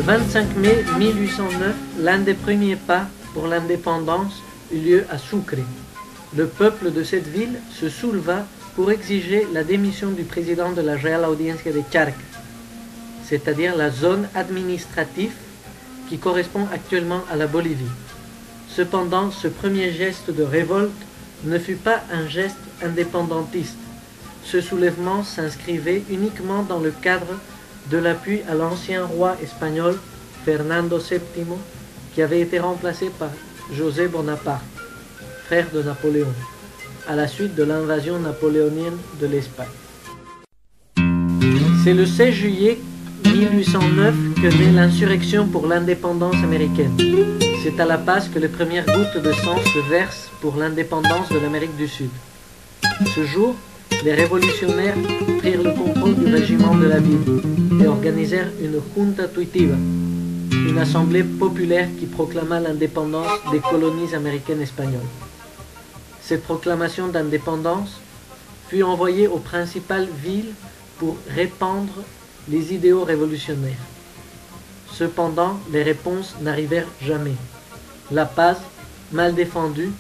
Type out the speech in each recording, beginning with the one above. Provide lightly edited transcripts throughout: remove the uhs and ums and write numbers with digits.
25 mai 1809, l'un des premiers pas pour l'indépendance eut lieu à Sucre. Le peuple de cette ville se souleva pour exiger la démission du président de la Real Audiencia de Charcas, c'est-à-dire la zone administrative qui correspond actuellement à la Bolivie. Cependant, ce premier geste de révolte ne fut pas un geste indépendantiste. Ce soulèvement s'inscrivait uniquement dans le cadre de l'appui à l'ancien roi espagnol Fernando VII, qui avait été remplacé par José Bonaparte, frère de Napoléon, à la suite de l'invasion napoléonienne de l'Espagne. C'est le 16 juillet 1809 que naît l'insurrection pour l'indépendance américaine. C'est à La Paz que les premières gouttes de sang se versent pour l'indépendance de l'Amérique du Sud. Ce jour, les révolutionnaires prirent le contrôle du régiment de la ville et organisèrent une junta tuitiva, une assemblée populaire qui proclama l'indépendance des colonies américaines espagnoles. Cette proclamation d'indépendance fut envoyée aux principales villes pour répandre les idéaux révolutionnaires. Cependant, les réponses n'arrivèrent jamais. La Paz, mal défendue,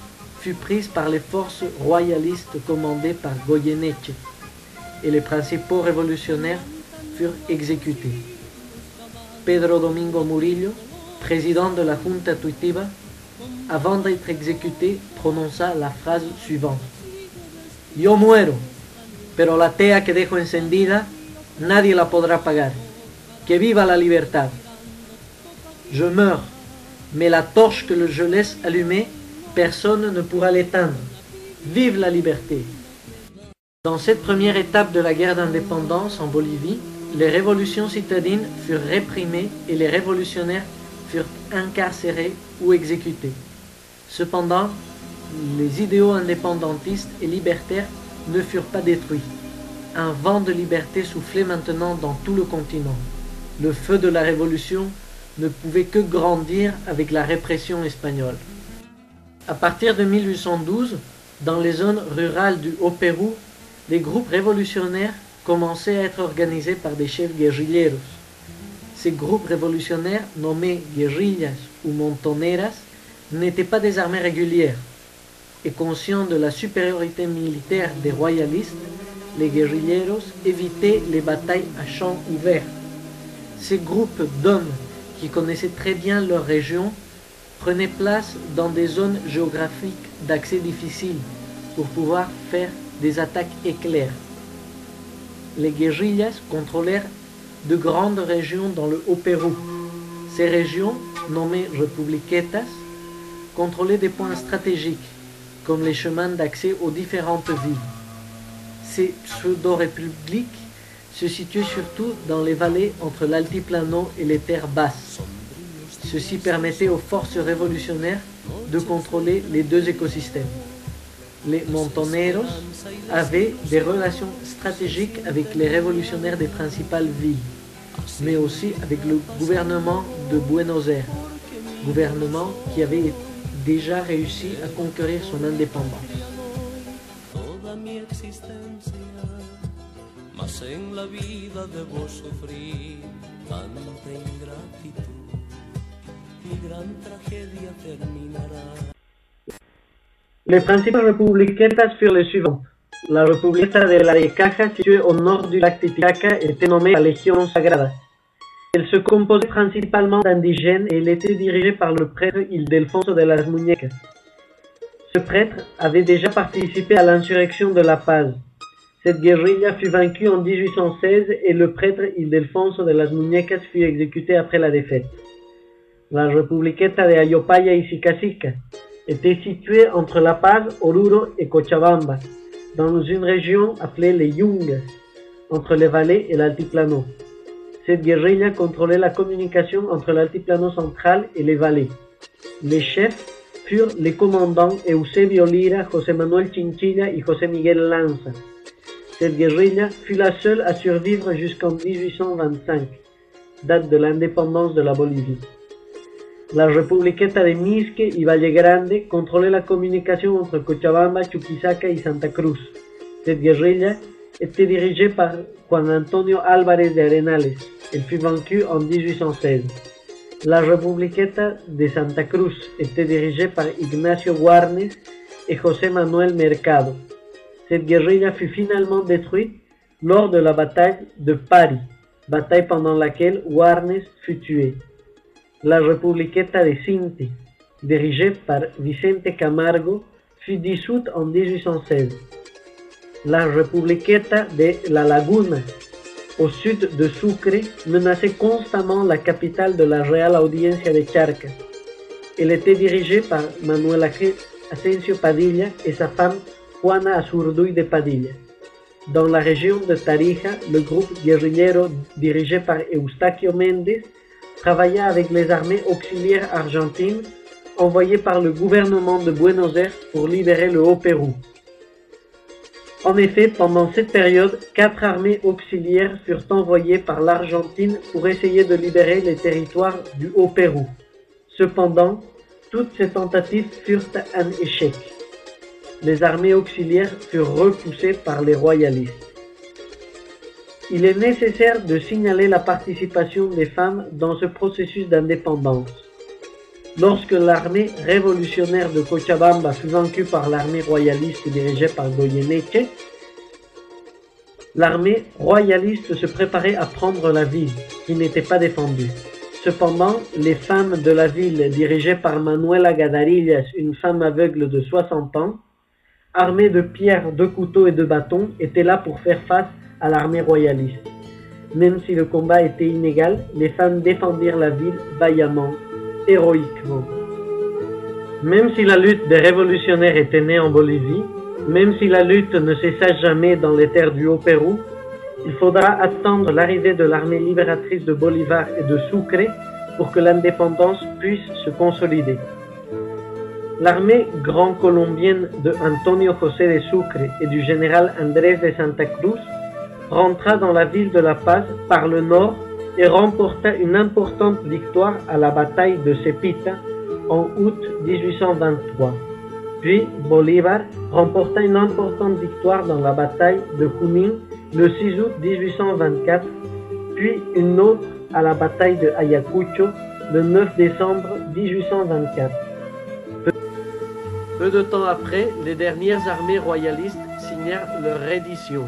fut prise par les forces royalistes commandées par Goyeneche, et les principaux révolutionnaires furent exécutés. Pedro Domingo Murillo, président de la Junta Tuitiva, avant d'être exécuté, prononça la phrase suivante: Yo muero, pero la tea que dejo encendida, nadie la podrá apagar. Que viva la libertad. Je meurs, mais la torche que je laisse allumée, personne ne pourra l'éteindre. Vive la liberté. Dans cette première étape de la guerre d'indépendance en Bolivie, les révolutions citadines furent réprimées et les révolutionnaires furent incarcérés ou exécutés. Cependant, les idéaux indépendantistes et libertaires ne furent pas détruits. Un vent de liberté soufflait maintenant dans tout le continent. Le feu de la révolution ne pouvait que grandir avec la répression espagnole. À partir de 1812, dans les zones rurales du Haut-Pérou, les groupes révolutionnaires commençaient à être organisés par des chefs guerrilleros. Ces groupes révolutionnaires, nommés guerrillas ou montoneras, n'étaient pas des armées régulières. Et conscients de la supériorité militaire des royalistes, les guerrilleros évitaient les batailles à champ ouvert. Ces groupes d'hommes qui connaissaient très bien leur région prenaient place dans des zones géographiques d'accès difficile pour pouvoir faire des attaques éclairs. Les guerrillas contrôlèrent de grandes régions dans le Haut-Pérou. Ces régions, nommées Republiquetas, contrôlaient des points stratégiques, comme les chemins d'accès aux différentes villes. Ces pseudo-républiques se situaient surtout dans les vallées entre l'altiplano et les terres basses. Ceci permettait aux forces révolutionnaires de contrôler les deux écosystèmes. Les montoneros avaient des relations stratégiques avec les révolutionnaires des principales villes, mais aussi avec le gouvernement de Buenos Aires, gouvernement qui avait déjà réussi à conquérir son indépendance. Les principales republiquetas furent les suivantes. La Republiqueta de la de Caja, située au nord du lac Titicaca, était nommée la Légion Sagrada. Elle se composait principalement d'indigènes et elle était dirigée par le prêtre Ildefonso de las Muñecas. Ce prêtre avait déjà participé à l'insurrection de La Paz. Cette guérilla fut vaincue en 1816 et le prêtre Ildefonso de las Muñecas fut exécuté après la défaite. La Republiqueta de Ayopaya y Sicacica était située entre La Paz, Oruro et Cochabamba, dans une région appelée les Yungas, entre les vallées et l'altiplano. Cette guérilla contrôlait la communication entre l'altiplano central et les vallées. Les chefs furent les commandants Eusebio Lira, José Manuel Chinchilla et José Miguel Lanza. Cette guérilla fut la seule à survivre jusqu'en 1825, date de l'indépendance de la Bolivie. La Republiqueta de Misque y Valle Grande contrôlait la communication entre Cochabamba, Chuquisaca y Santa Cruz. Cette guérilla était dirigée par Juan Antonio Álvarez de Arenales. Elle fut vaincue en 1816. La Republiqueta de Santa Cruz était dirigée par Ignacio Warnes et José Manuel Mercado. Cette guérilla fut finalement détruite lors de la bataille de Pari, bataille pendant laquelle Warnes fut tué. La Republiqueta de Cinti, dirigée par Vicente Camargo, fut dissoute en 1816. La Republiqueta de La Laguna, au sud de Sucre, menaçait constamment la capitale de la Real Audiencia de Charcas. Elle était dirigée par Manuel Asensio Padilla et sa femme Juana Azurduy de Padilla. Dans la région de Tarija, le groupe guérillero dirigé par Eustaquio Méndez travailla avec les armées auxiliaires argentines envoyées par le gouvernement de Buenos Aires pour libérer le Haut-Pérou. En effet, pendant cette période, 4 armées auxiliaires furent envoyées par l'Argentine pour essayer de libérer les territoires du Haut-Pérou. Cependant, toutes ces tentatives furent un échec. Les armées auxiliaires furent repoussées par les royalistes. Il est nécessaire de signaler la participation des femmes dans ce processus d'indépendance. Lorsque l'armée révolutionnaire de Cochabamba fut vaincue par l'armée royaliste dirigée par Goyeneche, l'armée royaliste se préparait à prendre la ville, qui n'était pas défendue. Cependant, les femmes de la ville, dirigées par Manuela Gadarillas, une femme aveugle de 60 ans, armées de pierres, de couteaux et de bâtons, étaient là pour faire face à l'armée royaliste. Même si le combat était inégal, les femmes défendirent la ville vaillamment, héroïquement. Même si la lutte des révolutionnaires était née en Bolivie, même si la lutte ne cessa jamais dans les terres du Haut-Pérou, il faudra attendre l'arrivée de l'armée libératrice de Bolivar et de Sucre pour que l'indépendance puisse se consolider. L'armée grand colombienne de Antonio José de Sucre et du général Andrés de Santa Cruz rentra dans la ville de La Paz par le nord et remporta une importante victoire à la bataille de Cepita en août 1823. Puis Bolívar remporta une importante victoire dans la bataille de Junín le 6 août 1824, puis une autre à la bataille de Ayacucho le 9 décembre 1824. Peu de temps après, les dernières armées royalistes signèrent leur reddition.